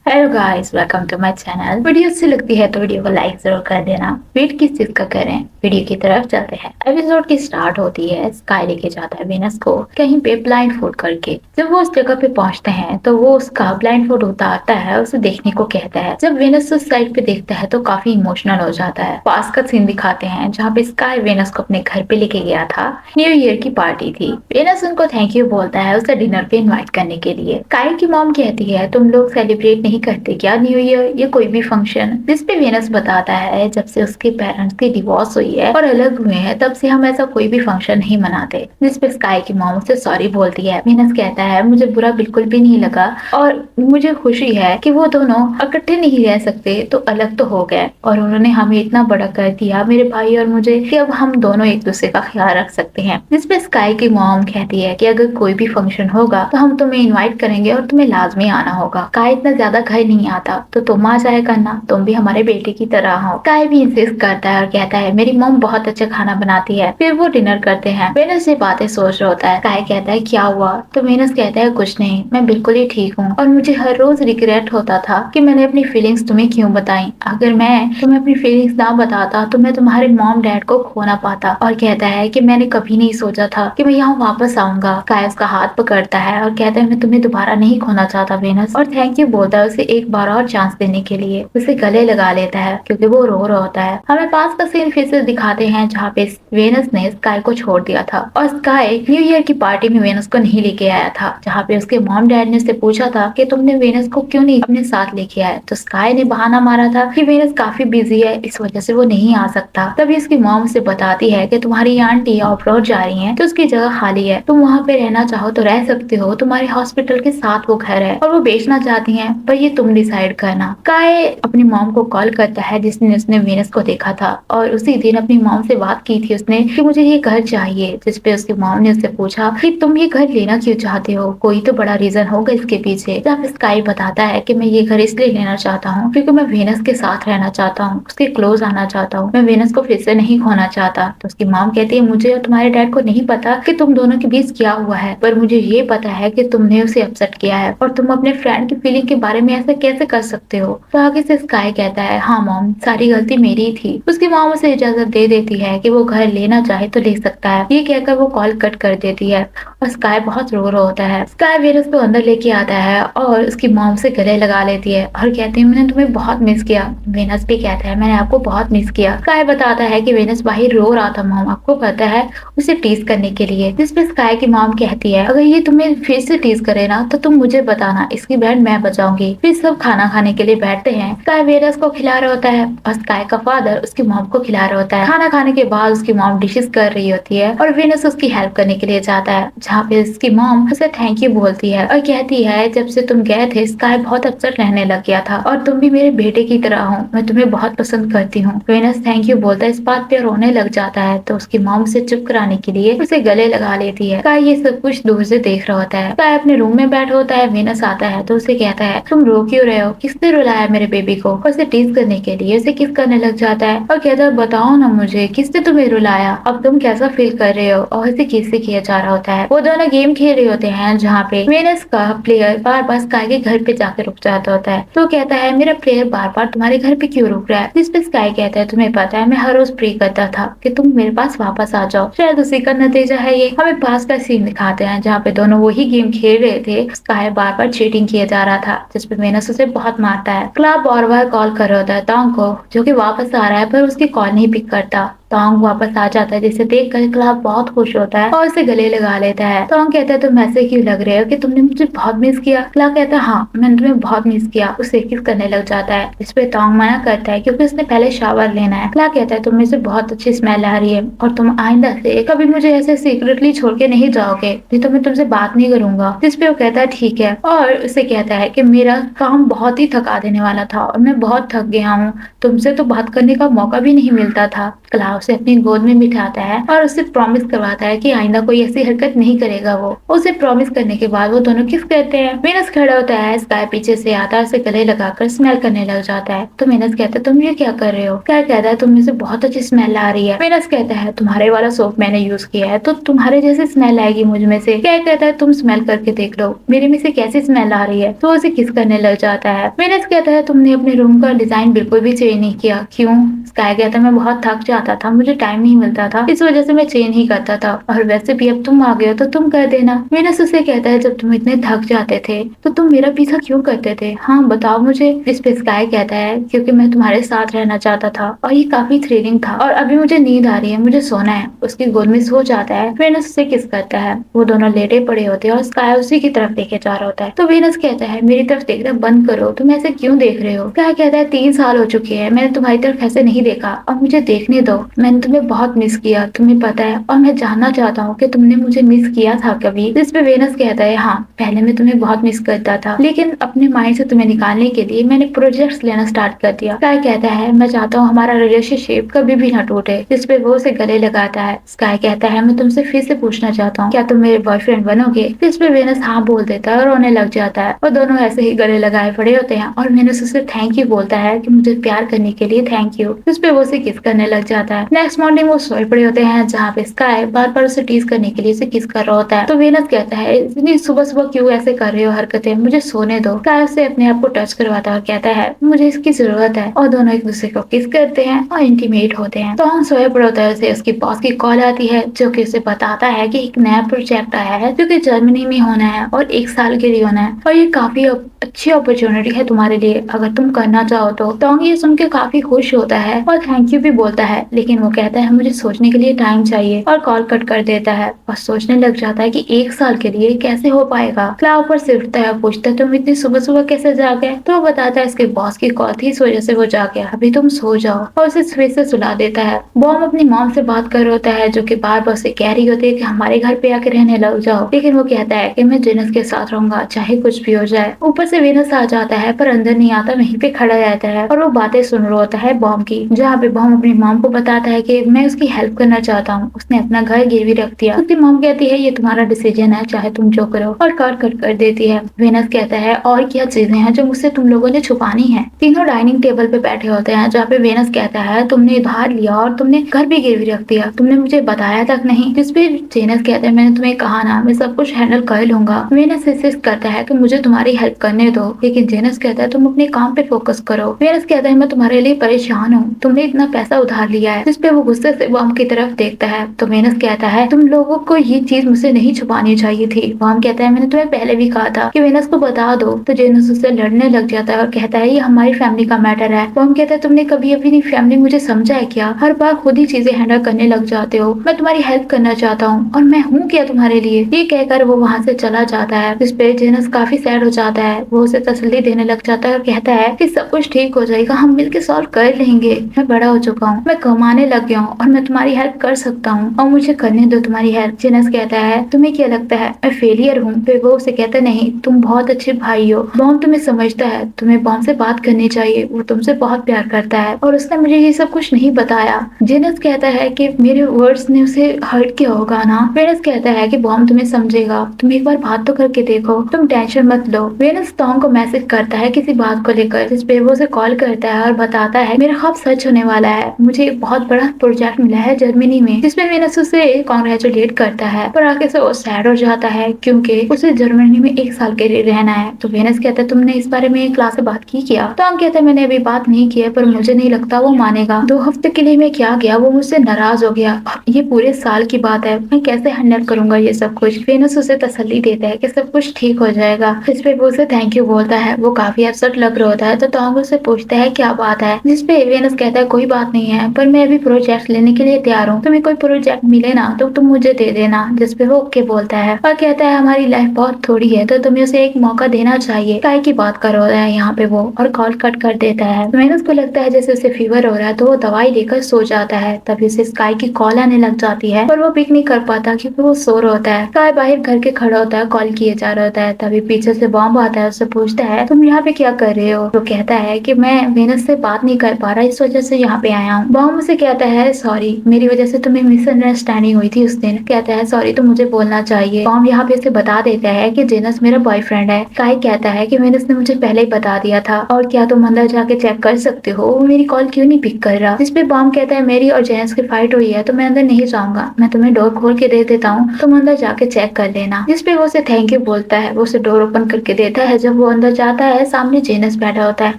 Hello guys, welcome to my channel. Video अच्छी लगती है तो वीडियो को लाइक जरूर कर देना। वेट किस चीज का करें, वीडियो की तरफ चलते हैं। एपिसोड की स्टार्ट होती है, स्काई लेके जाता है वेनस को कहीं पे ब्लाइंड फूड करके। जब वो उस जगह पे पहुंचते हैं तो वो उसका ब्लाइंड फूड उतारता है, उसे देखने को कहता है। जब वेनस उस साइड पे देखता है तो काफी इमोशनल हो जाता है। पास का सीन दिखाते हैं जहाँ पे स्काई वेनस को अपने घर पे लेके गया था। न्यू ईयर की पार्टी थी। वेनस उनको थैंक यू बोलता है उसे डिनर पे इनवाइट करने के लिए। स्काई की मॉम कहती है तुम लोग सेलिब्रेट नहीं करते क्या न्यू ईयर या कोई भी फंक्शन। जिसपे वेनस बताता है जब से उसके पेरेंट्स की डिवोर्स हुई है और अलग हुए हैं तब से हम ऐसा कोई भी फंक्शन नहीं मनाते। जिसपे स्काई की मॉम उसे सॉरी बोलती है। वेनस कहता है मुझे बुरा बिल्कुल भी नहीं लगा और मुझे खुशी है कि वो दोनों इकट्ठे नहीं रह सकते तो अलग तो हो गए और उन्होंने हमें इतना बड़ा कर दिया मेरे भाई और मुझे कि अब हम दोनों एक दूसरे का ख्याल रख सकते हैं। जिसपे स्काई की मॉम कहती है कि अगर कोई भी फंक्शन होगा तो हम तुम्हें इनवाइट करेंगे और तुम्हें लाजमी आना होगा। स्काई इतना ज्यादा घर नहीं आता तो तुम आ जाया करना, तुम भी हमारे बेटे की तरह हो। स्काई भी इंसिस्ट करता है और कहता है मेरी मॉम बहुत अच्छा खाना बनाती है। फिर वो डिनर करते हैं। वेनस ये बातें सोच रहा होता है। स्काई कहता है क्या हुआ, तो वेनस कहता है कुछ नहीं, मैं बिल्कुल ही ठीक हूँ और मुझे हर रोज रिग्रेट होता था कि मैंने अपनी फीलिंग्स तुम्हें क्यों बताई। अगर मैं तुम्हें अपनी फीलिंग्स ना बताता तो मैं तुम्हारे मॉम डैड को खो ना पाता। और कहता है कि मैंने कभी नहीं सोचा था कि मैं यहाँ वापस आऊंगा। स्काई उसका हाथ पकड़ता है और कहता है मैं तुम्हें दोबारा नहीं खोना चाहता वेनस, और थैंक यू बोलता है उसे एक बार और चांस देने के लिए। उसे गले लगा लेता है क्योंकि वो रो रहा होता है। हमें पास का सीन फिर से दिखाते हैं जहाँ पे वेनस ने स्काई को छोड़ दिया था और स्काई न्यू ईयर की पार्टी में वेनस को नहीं लेके आया था। जहाँ पे उसके मॉम डैड ने उससे पूछा था कि तुमने वेनस को क्यों नहीं अपने साथ लेके आए, तो स्काई ने बहाना मारा था कि वेनस काफी बिजी है इस वजह से वो नहीं आ सकता। तभी उसकी मॉम उसे बताती है कि तुम्हारी आंटी ऑफ-रोड जा रही हैं तो उसकी जगह खाली है, तुम वहाँ पे रहना चाहो तो रह सकते हो, तुम्हारे हॉस्पिटल के साथ वो घर है और वो बेचना चाहती हैं पर ये तुम डिसाइड करना। स्काई अपनी मॉम को कॉल करता है जिसने उसने वेनस को देखा था और उसी दिन अपनी मॉम से बात की थी उसने कि मुझे ये घर चाहिए। जिसपे उसकी मॉम ने उससे पूछा कि तुम ये घर लेना क्यों चाहते हो, कोई तो बड़ा रीजन होगा इसके पीछे। जब स्काई बताता है कि मैं ये घर इसलिए लेना चाहता हूँ क्योंकि मैं वेनस के साथ रहना चाहता हूँ, उसके क्लोज आना चाहता हूँ, मैं वेनस को फिर से नहीं खोना चाहता। तो उसकी मॉम कहती है मुझे और तुम्हारे डैड को नहीं पता कि तुम दोनों के बीच क्या हुआ है, पर मुझे ये पता है कि तुमने उसे अपसेट किया है और तुम अपने फ्रेंड की फीलिंग के बारे में ऐसा कैसे कर सकते हो। तो आगे से स्काई कहता है हाँ मॉम, सारी गलती मेरी थी। उसकी मॉम उसे इजाजत दे देती है कि वो घर लेना चाहे तो ले सकता है। ये कहकर वो कॉल कट कर देती है और स्काई बहुत रो रहा होता है। स्काई वेनस को अंदर लेके आता है और उसकी मॉम से गले लगा लेती है और कहती है मैंने तुम्हें बहुत मिस किया। वेनस भी कहता है मैंने आपको बहुत मिस किया। स्काई बताता है कि वेनस बाहर रो रहा था मॉम आपको पता है, उसे टीज करने के लिए। जिसपे स्काई की मॉम कहती है अगर ये तुम्हें फिर से टीज करे ना तो तुम मुझे बताना, इसकी बैंड मैं बजाऊंगी। फिर सब खाना खाने के लिए बैठते हैं। स्काई वेनस को खिला रहा होता है और स्काई का फादर उसकी मॉम को खिला रहा होता है। खाना खाने के बाद उसकी मॉम डिशेस कर रही होती है और वेनस उसकी हेल्प करने के लिए जाता है, जहाँ पे उसकी मॉम उसे थैंक यू बोलती है और कहती है जब से तुम गए थे स्काई बहुत अपसेट रहने लग गया था और तुम भी मेरे बेटे की तरह हो, मैं तुम्हें बहुत पसंद करती हूँ। वेनस थैंक यू बोलता है, इस बात पे रोने लग जाता है तो उसकी मॉम उसे चुप कराने के लिए उसे गले लगा लेती है। स्काई ये सब कुछ दूर से देख रहा होता है। स्काई अपने रूम में बैठा होता है। वेनस आता है तो उसे कहता है तुम रो क्यों रहे हो, किसने रुलाया मेरे बेबी को। और उसे टीज करने के लिए उसे किस करने लग जाता है और कहता है बताओ ना मुझे किसने तुम्हें रुलाया, अब तुम कैसा फील कर रहे हो। और इसे किस से किया जा रहा होता है। वो दोनों गेम खेल रहे होते हैं जहाँ पे वेनस का प्लेयर बार बार स्काई के घर पे जाकर रुक जाता होता है। तो कहता है मेरा प्लेयर बार बार तुम्हारे घर पे क्यों रुक रहा है। जिस पे स्काई कहता है तुम्हें पता है मैं हर रोज प्रे करता था कि तुम मेरे पास वापस आ जाओ, शायद उसी का नतीजा है ये। हमें पास का सीन दिखाते हैं जहाँ पे दोनों वही गेम खेल रहे थे। स्काई बार बार चीटिंग किया जा रहा था जिसपे वेनस उसे बहुत मारता है। क्लब बार बार कॉल कर रहा होता है टॉन्ग को जो कि वापस आ रहा है पर उसकी कॉल नहीं पिक करता। टॉन्ग वापस आ जाता है जिसे देखकर क्लब बहुत खुश होता है और उसे गले लगा लेता है। टॉन्ग कहता है तुम ऐसे क्यों लग रहे हो कि तुमने मुझे बहुत मिस किया। क्लब कहता है हाँ मैंने तुम्हें बहुत मिस किया। उसे किस करने लग जाता है। इस पे टॉन्ग मना करता है क्योंकि उसने पहले शावर लेना है। क्लब कहता है तुम में से बहुत अच्छी स्मेल आ रही है और तुम आइंदा से कभी मुझे ऐसे सीक्रेटली छोड़ के नहीं जाओगे, नहीं तो मैं तुमसे बात नहीं करूंगा। जिस पे वो कहता है ठीक है और उसे कहता है कि मेरा काम बहुत ही थका देने वाला था और मैं बहुत थक गया हूँ, तुमसे तो बात करने का मौका भी नहीं मिलता था। क्लाउ से अपनी गोद में बिठाता है और उससे प्रॉमिस करवाता है कि आइंदा कोई ऐसी हरकत नहीं करेगा। वो उसे प्रॉमिस करने के बाद वो दोनों किस करते हैं। वीनस खड़ा होता है, स्काई पीछे से आता है, उसे गले लगाकर स्मेल करने लग जाता है। तो वीनस कहता है तुम ये क्या कर रहे हो। स्काई कहता है तुम में से बहुत अच्छी स्मेल आ रही है। वीनस कहता है तुम्हारे वाला सोप मैंने यूज किया है तो तुम्हारे जैसी स्मेल आएगी मुझ में से। स्काई कहता है तुम स्मेल करके देख लो मेरे में से कैसी स्मेल आ रही है। तो उसे किस करने लग जाता है। वीनस कहता है तुमने अपने रूम का डिजाइन बिल्कुल भी चेंज नहीं किया, क्यों। स्काई कहता है मैं बहुत थक जाता था, मुझे टाइम नहीं मिलता था, इस वजह से मैं चेंज ही करता था, और वैसे भी अब तुम आ गए हो तो तुम कर देना। वीनस उसे कहता है जब तुम इतने थक जाते थे तो तुम मेरा पीछा क्यों करते थे, हाँ बताओ मुझे। इस पे स्काई कहता है क्योंकि मैं तुम्हारे साथ रहना चाहता था और ये काफी थ्रिलिंग था और अभी मुझे नींद आ रही है, मुझे सोना है। उसकी गोद में सो जाता है। वीनस उसे किस करता है। वो दोनों लेटे पड़े होते हैं और स्काई उसी की तरफ देखे जा रहा होता है। तो वीनस कहता है मेरी तरफ देखना बंद करो, तुम ऐसे क्यों देख रहे हो। स्काई कहता है 3 साल हो चुके हैं मैंने तुम्हारी तरफ ऐसे नहीं देखा, अब मुझे देखने दो। मैंने तुम्हें बहुत मिस किया, तुम्हें पता है, और मैं जानना चाहता हूँ कि तुमने मुझे मिस किया था कभी। जिस पे वीनस कहता है हाँ पहले मैं तुम्हें बहुत मिस करता था, लेकिन अपने माइंड से तुम्हें निकालने के लिए मैंने प्रोजेक्ट्स लेना स्टार्ट कर दिया। स्काई कहता है मैं चाहता हूँ हमारा रिलेशनशिप कभी भी न टूटे। जिस पे वो उसे गले लगाता है। स्काई कहता है मैं तुमसे फिर से पूछना चाहता हूँ क्या तुम मेरे बॉयफ्रेंड बनोगे। जिस पे वीनस हाँ बोल देता है और रोने लग जाता है। और दोनों ऐसे ही गले लगाए पड़े होते हैं और वीनस उसे थैंक यू बोलता है कि मुझे प्यार करने के लिए थैंक यू। जिस पे वो उसे किस करने लग जाता है। नेक्स्ट मॉर्निंग वो सोए पड़े होते हैं जहाँ पे स्काई बार बार उसे टीज करने के लिए उसे किस कर रहा होता है। तो वीनस कहता है इतनी सुबह सुबह क्यों ऐसे कर रहे हो हरकतें, मुझे सोने दो। स्काई उसे अपने आप को टच करवाता है और कहता है मुझे इसकी जरूरत है, और दोनों एक दूसरे को किस करते हैं और इंटीमेट होते हैं। तो हम सोए पड़े होता है उसे उसकी बॉस की कॉल आती है जो कि उसे बताता है कि एक नया प्रोजेक्ट आया है जो कि जर्मनी में होना है और 1 साल के लिए होना है और ये काफी अच्छी अपॉर्चुनिटी है तुम्हारे लिए अगर तुम करना चाहो तो। टोंग ये सुन के काफी खुश होता है और थैंक यू भी बोलता है, लेकिन वो कहता है मुझे सोचने के लिए टाइम चाहिए और कॉल कट कर देता है और सोचने लग जाता है कि 1 साल के लिए कैसे हो पाएगा। क्लाउ पर से उठता है, पूछता है तुम इतनी सुबह सुबह कैसे जागे। तो वो बताता है इसके बॉस की कॉल थी इस वजह से वो जागे, अभी तुम सो जाओ, और उसे फिर से सुला देता है। बॉम अपनी मॉम से बात कर रहा होता है जो कि बार बार उसे कह रही होती है कि हमारे घर पे आके रहने लग जाओ, लेकिन वो कहता है कि मैं जेनस के साथ रहूंगा चाहे कुछ भी हो जाए। ऊपर से वीनस आ जाता है पर अंदर नहीं आता, वहीं पे खड़ा रहता है और वो बातें सुन रहा होता है बॉम की, जहाँ पे बॉम अपनी मॉम को बताता है कि मैं उसकी हेल्प करना चाहता हूँ, उसने अपना घर गिरवी रख दिया। उसकी मॉम कहती है ये तुम्हारा डिसीजन है चाहे तुम जो करो, और कट कट कर देती है। वीनस कहता है और क्या चीजें हैं जो मुझसे तुम लोगों ने छुपानी है। तीनों डाइनिंग टेबल पे बैठे होते हैं जहाँ पे वीनस कहता है तुमने उधार लिया और तुमने घर भी गिरवी रख दिया, तुमने मुझे बताया तक नहीं। जिस पे जेनस कहता है मैंने तुम्हें कहा ना मैं सब कुछ हैंडल कर लूंगा। वीनस इंसिस्ट करता है कि मुझे तुम्हारी हेल्प करने दो, लेकिन जेनस कहता है तुम अपने काम पे फोकस करो। वीनस कहता है मैं तुम्हारे लिए परेशान हूँ, तुमने इतना पैसा उधार लिया है। जिस पे वो गुस्से से बॉम की तरफ देखता है। तो वीनस कहता है तुम लोगों को ये चीज मुझसे नहीं छुपानी चाहिए थी। बॉम कहता है मैंने तुम्हें पहले भी कहा था कि वीनस को बता दो। तो जेनस उससे लड़ने लग जाता है और कहता है ये हमारी फैमिली का मैटर है। बॉम कहता है तुमने कभी अपनी फैमिली मुझे समझा है क्या, हर बार खुद ही चीजें हैंडल करने लग जाते हो। मैं तुम्हारी हेल्प करना चाहता हूँ और मैं हूँ क्या तुम्हारे लिए। ये कहकर वो वहाँ से चला जाता है। जिस पे जेनस काफी सैड हो जाता है, वो उसे तसल्ली देने लग जाता है और कहता है कि सब कुछ ठीक हो जाएगा, हम मिलकर सॉल्व कर लेंगे। मैं बड़ा हो चुका हूँ, मैं कमाने लग गया हूँ और मैं तुम्हारी हेल्प कर सकता हूँ और मुझे करने दो तुम्हारी हेल्प। जेनस कहता है तुम्हें क्या लगता है मैं फेलियर हूँ। फिर वो उसे कहता है नहीं तुम बहुत अच्छे भाई हो, बॉम तुम्हें समझता है, तुम्हें बॉम से बात करनी चाहिए, वो तुमसे बहुत प्यार करता है और उसने मुझे ये सब कुछ नहीं बताया। जेनस कहता है कि मेरे वर्ड्स ने उसे हर्ट किया होगा ना। वेनस कहता है कि बॉम तुम्हें समझेगा, तुम एक बार बात तो करके देखो, तुम टेंशन मत लो। वेनस टॉम को मैसेज करता है किसी बात को लेकर, जिस पे वो उसे कॉल करता है और बताता है मेरा ख्वाब सच होने वाला है, मुझे एक बहुत बड़ा प्रोजेक्ट मिला है जर्मनी में। जिसमें वेनस उसे कॉन्ग्रेचुलेट करता है पर आगे से वो सैड हो जाता है क्योंकि उसे जर्मनी में 1 साल के लिए रहना है। तो वेनस कहता है तुमने इस बारे में क्लास में बात की क्या। टॉम कहता है मैंने अभी बात नहीं की है पर मुझे नहीं लगता वो मानेगा। 2 हफ्ते के लिए मैं क्या गया, वो मुझसे नाराज हो गया, ये पूरे साल की बात है, मैं कैसे हैंडल करूंगा ये सब कुछ। वेनस उसे तसल्ली देता है कि सब कुछ ठीक हो जाएगा। इस पे वो उसे थैंक यू बोलता है। वो काफी अपसेट लग रहा होता है तो टॉम उससे पूछता है क्या बात है। जिस पे वेनस कहता है कोई बात नहीं है पर मैं अभी प्रोजेक्ट लेने के लिए तैयार हूँ, तुम्हें कोई प्रोजेक्ट मिले ना तो तुम मुझे दे देना। जिस पे वो ओके बोलता है और कहता है हमारी लाइफ बहुत थोड़ी है तो तुम्हें उसे एक मौका देना चाहिए। काय की बात कर रहा है यहाँ पे वो, और कॉल कट कर देता है। वेनस को लगता है जैसे उसे फीवर हो रहा है तो वो दवाई लेकर सो जाता है। तभी उसे स्काई की कॉल आने लग जाती है पर वो पिक नहीं कर पाता क्योंकि वो सो रहा होता है। स्काई बाहर घर के खड़ा होता है, कॉल किए जा रहा होता है। तभी पीछे से बॉम्ब आता है, उससे पूछता है तुम यहाँ पे क्या कर रहे हो। तो कहता है कि मैं वेनस से बात नहीं कर पा रहा, इस वजह से यहाँ पे आया हूँ। बॉम उसे कहता है सॉरी, मेरी वजह से तुम्हें मिसअंडरस्टैंडिंग हुई थी उस दिन। कहता है सॉरी तो मुझे बोलना चाहिए। बॉम यहाँ पे उसे बता देता है कि जेनस मेरा बॉयफ्रेंड है। स्काई कहता है कि वेनस ने मुझे पहले ही बता दिया था, और क्या तुम अंदर जाके चेक कर सकते हो वो मेरी कॉल क्यों नहीं पिक कर रहा। जिसपे बॉम कहता है मेरी और जेनस की फाइट हुई है तो मैं अंदर नहीं जाऊंगा, मैं तुम्हें डोर खोल के दे देता हूँ, तुम अंदर जाके चेक कर लेना। जिसपे वो उसे थैंक यू बोलता है। वो उसे डोर ओपन करके देता है। जब वो अंदर जाता है सामने जेनस बैठा होता है,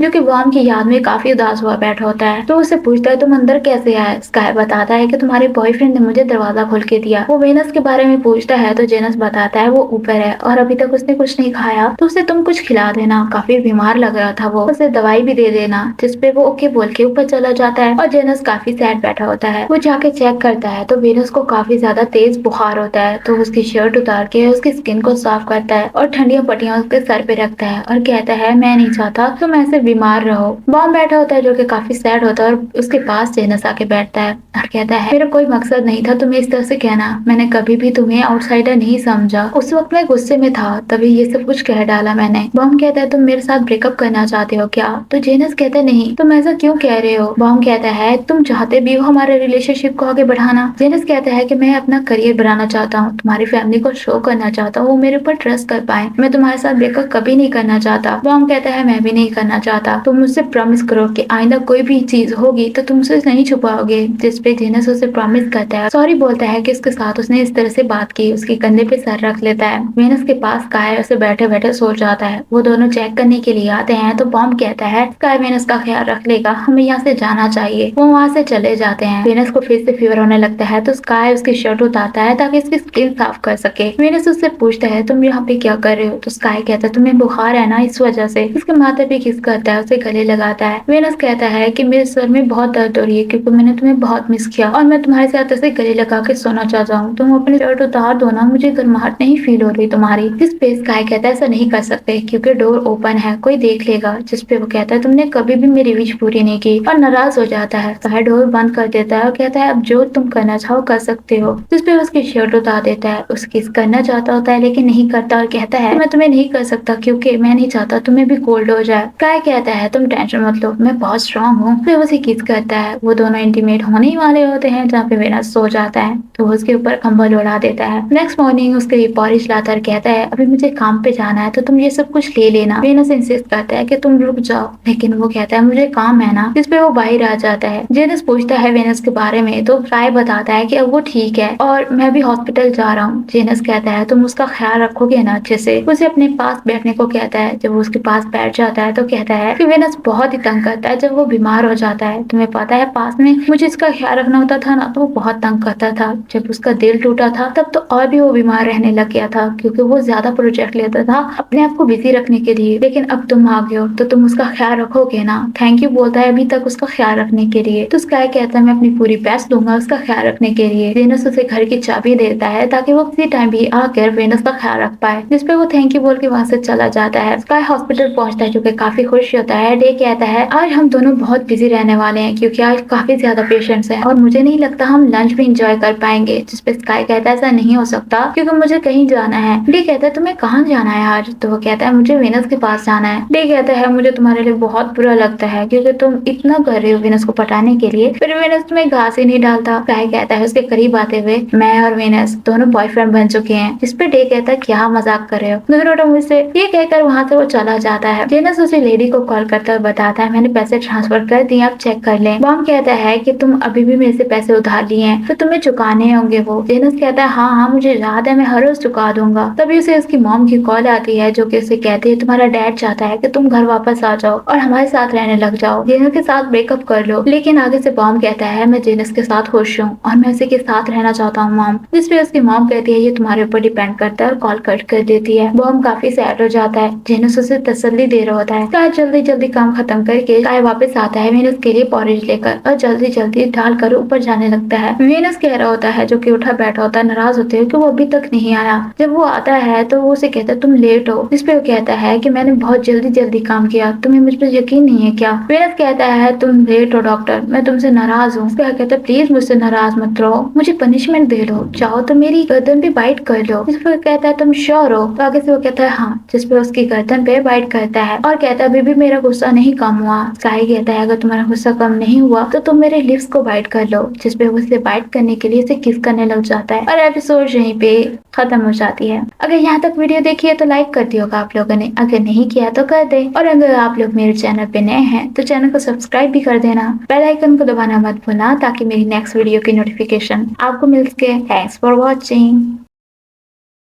जो कि बॉम की याद में काफी उदास हुआ बैठा होता है। तो उसे पूछता है तुम अंदर कैसे आए। स्काई बताता है कि तुम्हारे बॉयफ्रेंड ने मुझे दरवाजा खोल के दिया। वो वेनस के बारे में पूछता है तो जेनस बताता है वो ऊपर है और अभी तक उसने कुछ नहीं खाया, तो उसे तुम कुछ खिला देना, काफी बीमार लग रहा था वो, उसे दवाई भी दे देना। जिसपे वो ओके बोल के ऊपर चला जाता है और जेनस काफी सैड बैठा होता है। वो जाके चेक करता है तो वेनस को काफी ज्यादा तेज बुखार होता है। तो उसकी शर्ट उतार के उसकी स्किन को साफ करता है और ठंडिया पट्टियां उसके सर पे रखता है और कहता है मैं नहीं चाहता तुम ऐसे बीमार रहो। बॉम बैठा होता है जो कि काफी सैड होता है और उसके पास जेनस आके बैठता है और कहता है मेरा कोई मकसद नहीं था तुम्हें इस तरह से कहना, मैंने कभी भी तुम्हें आउटसाइडर नहीं समझा, उस वक्त मैं गुस्से में था तभी ये सब कुछ कह डाला मैंने। बॉम कहता है तुम मेरे साथ ब्रेकअप करना चाहते हो क्या। तो जेनस कहता है नहीं, तुम ऐसा क्यों कह रहे हो। बॉम कहता है तुम चाहते भी हो हमारे रिलेशनशिप को आगे बढ़ाना। जेनस कहता है कि मैं अपना करियर बनाना चाहता हूँ, तुम्हारी फैमिली को शो करना चाहता हूँ, वो मेरे ऊपर ट्रस्ट कर पाए, मैं तुम्हारे साथ ब्रेकअप कभी नहीं करना चाहता। बॉम कहता है मैं भी नहीं करना चाहता, तुम मुझसे प्रॉमिस करो कि आइंदा कोई भी चीज होगी तो तुम उसे नहीं छुपाओगे। जिसपे जेनस उसे प्रॉमिस करता है, सॉरी बोलता है कि उसके साथ उसने इस तरह से बात की, उसके कंधे पे सर रख लेता है। वेनस के पास स्काई उसे बैठे बैठे सो जाता है। वो दोनों चेक करने के लिए आते हैं तो बॉम कहता है स्काई वेनस का ख्याल रख लेगा, हमें यहाँ से जाना चाहिए। वो वहाँ से चले जाते हैं। वेनस को फिर से फीवर होने लगता है तो स्काई उसकी शर्ट उतारता है ताकि उसकी स्किन साफ कर सके। वेनस उससे पूछता है तुम यहाँ पे क्या कर रहे हो। तो स्काई कहता है तुम्हें बुखार है ना इस वजह से। उसके माथे पे किस करता है, उसे गले लगाता है। वेनस कहता है कि मेरे सर में बहुत दर्द हो रही है क्योंकि मैंने तुम्हें बहुत मिस किया और मैं तुम्हारे साथ ऐसे गले लगा के सोना चाहता हूँ, तुम अपनी शर्ट उतार दो ना, मुझे गर्माहट नहीं फील हो रही तुम्हारी। जिस पे स्काई कहता है ऐसा नहीं कर सकते क्योंकि डोर ओपन है, कोई देख लेगा। जिस पे वो कहता है तुमने कभी भी मेरी विश पूरी नहीं की और नाराज हो जाता है। स्काई डोर बंद कर देता है और कहता है अब जो तुम करना चाहो कर सकते हो। जिस पे उसकी शर्ट उतार देता है, उसकी करना चाहता होता है लेकिन नहीं करता और कहता है मैं तुम्हें नहीं कर सकता क्योंकि मैं नहीं चाहता तुम्हें भी कोल्ड हो जाए। स्काई कहता है तुम टेंशन मत लो, मैं बहुत स्ट्रॉन्ग हूँ। फिर उसे किस करता है। वो दोनों इंटीमेट होने ही वाले होते हैं जहाँ पे वेनस सो जाता है तो उसके ऊपर कंबल उड़ा देता है। नेक्स्ट मॉर्निंग उसके लिए पॉरिश लाता है, कहता है अभी मुझे काम पे जाना है तो तुम ये सब कुछ ले लेना। वेनस इंसिस्ट करता है कि तुम रुक जाओ, लेकिन वो कहता है मुझे काम है ना। जिस पे वो बाहर आ जाता है। जेनस पूछता है वेनस के बारे में तो स्काई बताता है कि अब वो ठीक है और मैं भी हॉस्पिटल जा रहा हूँ। जेनस कहता है तुम उसका ख्याल रखोगे ना अच्छे से। उसे अपने पास बैठने को कहता है। जब वो उसके पास बैठ जाता है तो कहता है कि वेनस बहुत ही तंग करता है जब वो बीमार हो जाता है। तुम्हें पता है पास में मुझे इसका ख्याल रखना होता था ना तो वो बहुत तंग करता था। जब उसका दिल टूटा था तब तो और भी वो बीमार रहने लग गया था क्योंकि वो ज्यादा प्रोजेक्ट लेता था अपने आप को बिजी रखने के लिए। लेकिन अब तुम आ गए हो तो तुम उसका ख्याल रखोगे ना। थैंक यू बोलता है अभी तक उसका ख्याल रखने के लिए। तो स्काई कहता है मैं अपनी पूरी बेस्ट दूंगा उसका ख्याल रखने के लिए। वेनस उसे घर की चाबी देता है ताकि वो किसी टाइम भी आकर वेनस का ख्याल रख पाए। जिसपे वो थैंक यू बोल के वहाँ से चला जाता है। स्काई हॉस्पिटल पहुंचता है जो कि काफी खुश होता है। डे कहता है आज हम दोनों बहुत बिजी रहने वाले हैं क्योंकि आज काफी ज्यादा पेशेंट्स हैं और मुझे नहीं लगता हम लंच भी इंजॉय कर पाएंगे। जिसपे स्काई कहता है ऐसा नहीं हो सकता क्योंकि मुझे कहीं जाना है। डे कहता है तुम्हें कहाँ जाना है आज। तो वो कहता है मुझे वेनस के पास जाना है। डे कहता है मुझे तुम्हारे लिए बहुत बुरा लगता है क्योंकि तुम इतना कर रहे हो वेनस को पटाने के लिए, फिर वेनस तुम्हें घास ही नहीं डालता। स्काई कहता है उसके करीब आते हुए मैं और वेनस दोनों बॉयफ्रेंड बन चुके हैं। जिसपे डे कहता है क्या मजाक कर रहे हो दोनों तो मुझसे। ये कहकर वहाँ से वो चला जाता है। जेनस उसी लेडी को कॉल करता हुआ बताता है मैंने पैसे ट्रांसफर कर दिए, आप चेक कर लें। बॉम कहता है कि तुम अभी भी मेरे से पैसे उधार लिए हैं तो तुम्हें चुकाने होंगे। वो जेनस कहता है हाँ मुझे याद है, मैं हर रोज चुका दूंगा। तभी उसे उसकी मॉम की कॉल आती है जो कि उसे कहती है तुम्हारा डैड चाहता है कि तुम घर वापस आ जाओ और हमारे साथ रहने लग जाओ, जेनस के साथ ब्रेकअप कर लो। लेकिन आगे से बॉम कहता है मैं जेनस के साथ खुश हूँ और मैं उसी के साथ रहना चाहता हूँ मॉम। जिसपे उसकी मॉम कहती है ये तुम्हारे ऊपर डिपेंड करता है और कॉल कट कर देती है। बॉम काफी सैड हो जाता है। जेनस उसे तसल्ली दे रहा होता है। स्काई जल्दी जल्दी काम खत्म करके स्काई वापस आता है वेनस के लिए पॉरेज लेकर और जल्दी जल्दी ढाल कर ऊपर जाने लगता है। वेनस कह रहा होता है जो कि उठा बैठा होता है नाराज होते हुए कि वो अभी तक नहीं आया। जब वो आता है तो वो उसे कहता है तुम लेट हो। जिसपे वो कहता है कि मैंने बहुत जल्दी जल्दी काम किया, तुम्हें मुझ पर यकीन नहीं है क्या। वेनस कहता है तुम लेट हो डॉक्टर, मैं तुमसे नाराज हूँ। स्काई कहता है प्लीज मुझसे नाराज मत रहो, मुझे पनिशमेंट दे दो, चाहो तो मेरी गर्दन पे बाइट कर लो। जिसपे वो कहता है तुम श्योर हो। तो आगे से वो कहता है हाँ। जिसपे उसकी गर्दन पे बाइट करता है और कहता है अभी भी मेरा गुस्सा नहीं कम हुआ। स्काई कहता है अगर तुम्हारा गुस्सा कम नहीं हुआ तो तुम मेरे लिप्स को बाइट कर लो, जिसपे वो उसे बाइट करने के लिए उसे किस करने लग जाता है और एपिसोड यहीं पे खत्म हो जाती है। अगर यहाँ तक वीडियो देखी है तो लाइक कर दिया होगा आप लोगों ने, अगर नहीं किया तो कर दे। और अगर आप लोग मेरे चैनल पे नए हैं तो चैनल को सब्सक्राइब भी कर देना, बेल आइकन को दबाना मत भूलना ताकि मेरी नेक्स्ट वीडियो की नोटिफिकेशन आपको मिल सके। Thanks for watching.